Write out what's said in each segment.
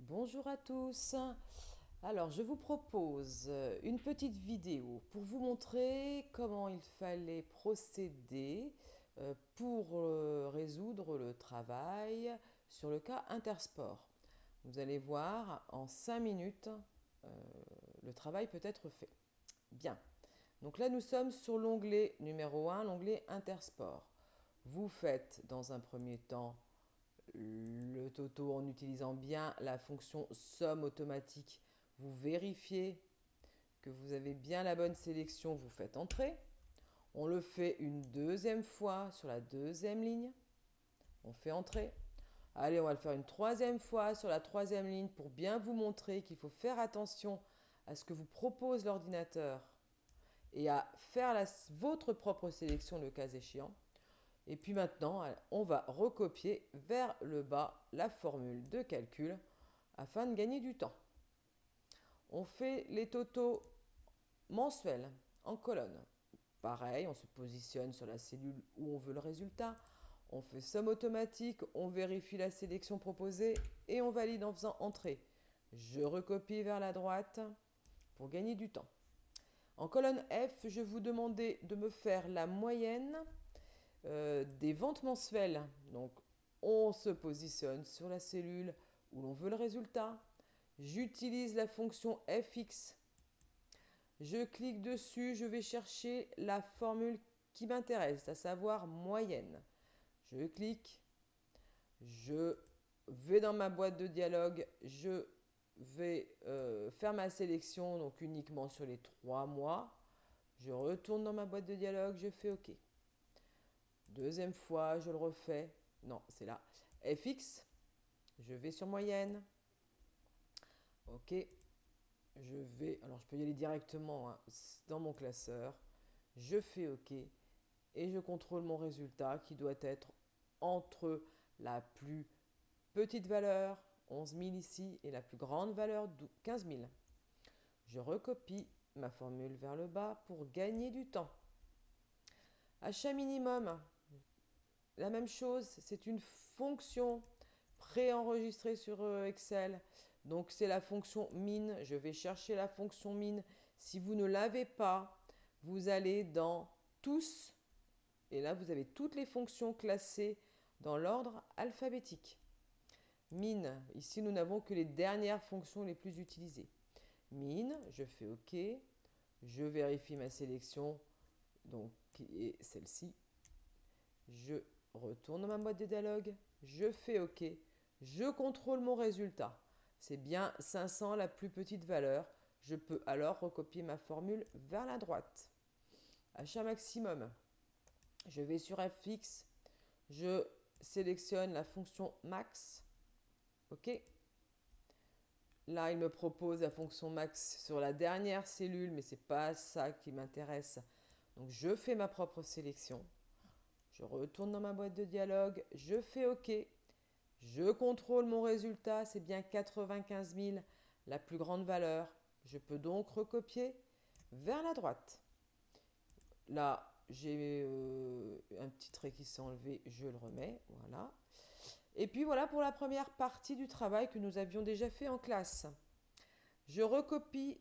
Bonjour à tous. Alors, je vous propose une petite vidéo pour vous montrer comment il fallait procéder pour résoudre le travail sur le cas Intersport. Vous allez voir, en 5 minutes, euh, le travail peut être fait. Bien. Donc là, nous sommes sur l'onglet numéro 1, l'onglet Intersport. Vous faites dans un premier temps le toto en utilisant bien la fonction somme automatique. Vous vérifiez que vous avez bien la bonne sélection, vous faites entrer. On le fait une deuxième fois sur la deuxième ligne. On fait entrer. Allez, on va le faire une troisième fois sur la troisième ligne pour bien vous montrer qu'il faut faire attention à ce que vous propose l'ordinateur et à faire votre propre sélection le cas échéant. Et puis maintenant, on va recopier vers le bas la formule de calcul afin de gagner du temps. On fait les totaux mensuels en colonne. Pareil, on se positionne sur la cellule où on veut le résultat. On fait somme automatique, on vérifie la sélection proposée et on valide en faisant entrée. Je recopie vers la droite pour gagner du temps. En colonne F, je vous demandais de me faire la moyenne des ventes mensuelles. Donc, on se positionne sur la cellule où l'on veut le résultat. J'utilise la fonction fx. Je clique dessus, je vais chercher la formule qui m'intéresse, à savoir moyenne. Je clique, je vais dans ma boîte de dialogue, je vais faire ma sélection donc uniquement sur les 3 mois. Je retourne dans ma boîte de dialogue, je fais OK. Deuxième fois, je le refais. Non, c'est là. fx. Je vais sur moyenne. OK. Je vais. Alors, je peux y aller directement hein, dans mon classeur. Je fais OK. Et je contrôle mon résultat qui doit être entre la plus petite valeur, 11 000 ici, et la plus grande valeur, 15 000. Je recopie ma formule vers le bas pour gagner du temps. Achat minimum. La même chose, c'est une fonction préenregistrée sur Excel. Donc c'est la fonction min. Je vais chercher la fonction min. Si vous ne l'avez pas, vous allez dans tous. Et là, vous avez toutes les fonctions classées dans l'ordre alphabétique. Min, ici nous n'avons que les dernières fonctions les plus utilisées. Min, je fais OK. Je vérifie ma sélection, donc qui est celle-ci. Je retourne dans ma boîte de dialogue, je fais OK, je contrôle mon résultat. C'est bien 500 la plus petite valeur. Je peux alors recopier ma formule vers la droite. Achat maximum. Je vais sur fx, je sélectionne la fonction max. OK. Là, il me propose la fonction max sur la dernière cellule, mais ce n'est pas ça qui m'intéresse. Donc, je fais ma propre sélection. Je retourne dans ma boîte de dialogue, je fais OK. Je contrôle mon résultat, c'est bien 95 000, la plus grande valeur. Je peux donc recopier vers la droite. Là, j'ai un petit trait qui s'est enlevé, je le remets, voilà. Et puis voilà pour la première partie du travail que nous avions déjà fait en classe. Je recopie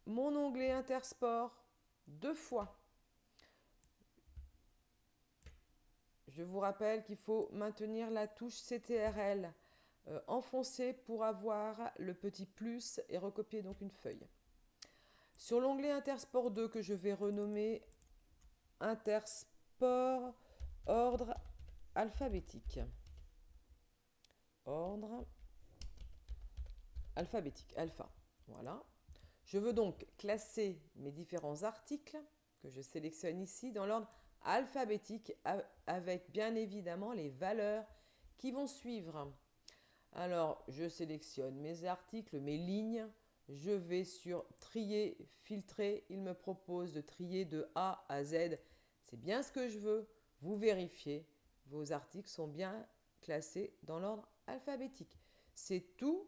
mon onglet Intersport 2 fois. Je vous rappelle qu'il faut maintenir la touche CTRL enfoncée pour avoir le petit plus et recopier donc une feuille. Sur l'onglet Intersport 2 que je vais renommer Intersport ordre alphabétique. Ordre alphabétique, alpha. Voilà. Je veux donc classer mes différents articles que je sélectionne ici dans l'ordre alphabétique avec bien évidemment les valeurs qui vont suivre. Alors, je sélectionne mes articles, mes lignes. Je vais sur trier, filtrer. Il me propose de trier de A à Z. C'est bien ce que je veux. Vous vérifiez. Vos articles sont bien classés dans l'ordre alphabétique. C'est tout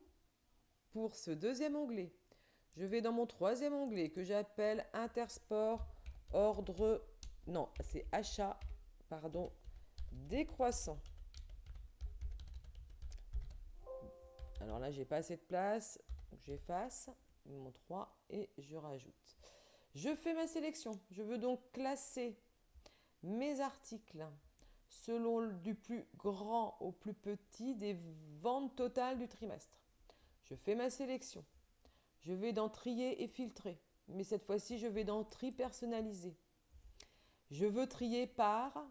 pour ce deuxième onglet. Je vais dans mon troisième onglet que j'appelle Intersport ordre. Non, c'est achat, pardon, décroissant. Alors là, j'ai pas assez de place. J'efface mon 3 et je rajoute. Je fais ma sélection. Je veux donc classer mes articles selon du plus grand au plus petit des ventes totales du trimestre. Je fais ma sélection. Je vais dans trier et filtrer. Mais cette fois-ci, je vais dans tri personnalisé. Je veux trier par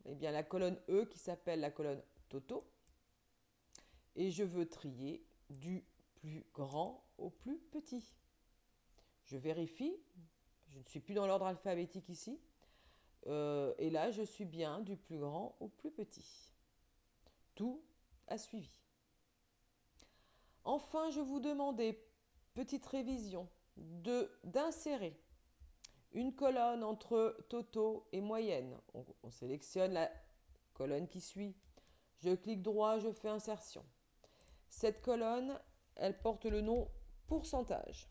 la colonne E qui s'appelle la colonne Toto. Et je veux trier du plus grand au plus petit. Je vérifie. Je ne suis plus dans l'ordre alphabétique ici. Et là, je suis bien du plus grand au plus petit. Tout a suivi. Enfin, je vous demandais, petite révision, d'insérer une colonne entre Toto et moyenne. On sélectionne la colonne qui suit. Je clique droit, je fais insertion. Cette colonne, elle porte le nom pourcentage.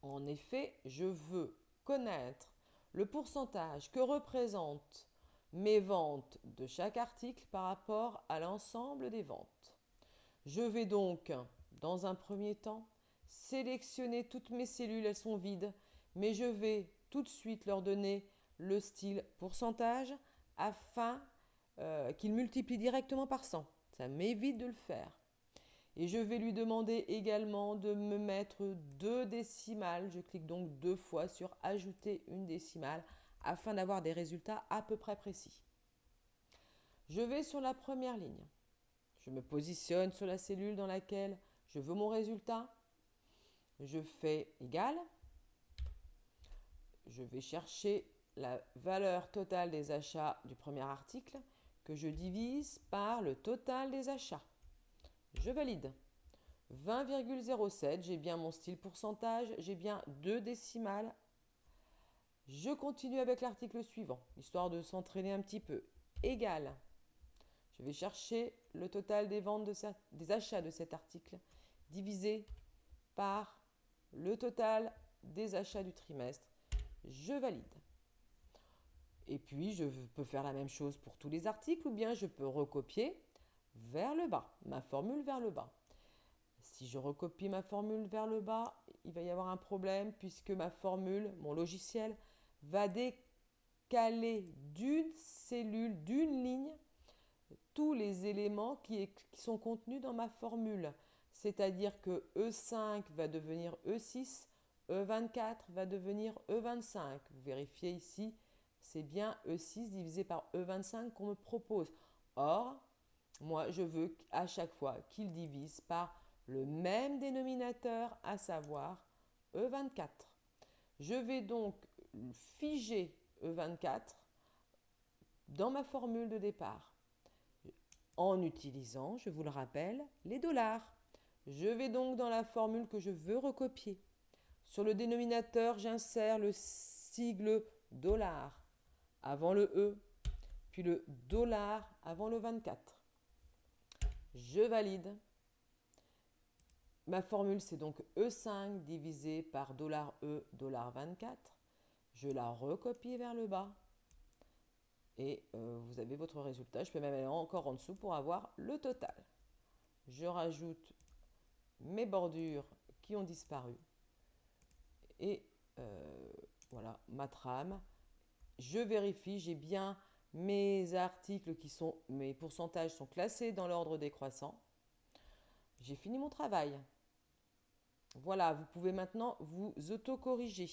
En effet, je veux connaître le pourcentage que représentent mes ventes de chaque article par rapport à l'ensemble des ventes. Je vais donc, dans un premier temps, sélectionner toutes mes cellules, elles sont vides, mais je vais tout de suite leur donner le style pourcentage afin qu'ils multiplient directement par 100. Ça m'évite de le faire. Et je vais lui demander également de me mettre 2 décimales. Je clique donc 2 fois sur ajouter une décimale afin d'avoir des résultats à peu près précis. Je vais sur la première ligne. Je me positionne sur la cellule dans laquelle je veux mon résultat. Je fais égal. Je vais chercher la valeur totale des achats du premier article que je divise par le total des achats. Je valide. 20,07, j'ai bien mon style pourcentage, j'ai bien 2 décimales. Je continue avec l'article suivant, histoire de s'entraîner un petit peu. Égal. Je vais chercher le total des ventes des achats de cet article divisé par le total des achats du trimestre. Je valide. Et puis, je peux faire la même chose pour tous les articles ou bien je peux recopier vers le bas, ma formule vers le bas. Si je recopie ma formule vers le bas, il va y avoir un problème puisque ma formule, mon logiciel, va décaler d'une cellule, d'une ligne, tous les éléments qui sont contenus dans ma formule. C'est-à-dire que E5 va devenir E6, E24 va devenir E25. Vous vérifiez ici, c'est bien E6 divisé par E25 qu'on me propose. Or, moi, je veux à chaque fois qu'il divise par le même dénominateur, à savoir E24. Je vais donc figer E24 dans ma formule de départ en utilisant, je vous le rappelle, les dollars. Je vais donc dans la formule que je veux recopier. Sur le dénominateur, j'insère le sigle dollar avant le E, puis le dollar avant le 24. Je valide. Ma formule, c'est donc E5 divisé par $E, $24. Je la recopie vers le bas. Et vous avez votre résultat. Je peux même aller encore en dessous pour avoir le total. Je rajoute mes bordures qui ont disparu. Et voilà, ma trame. Je vérifie, j'ai bien mes articles mes pourcentages sont classés dans l'ordre décroissant. J'ai fini mon travail. Voilà, vous pouvez maintenant vous auto-corriger.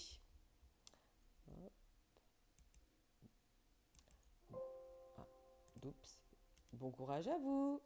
Oups. Bon courage à vous!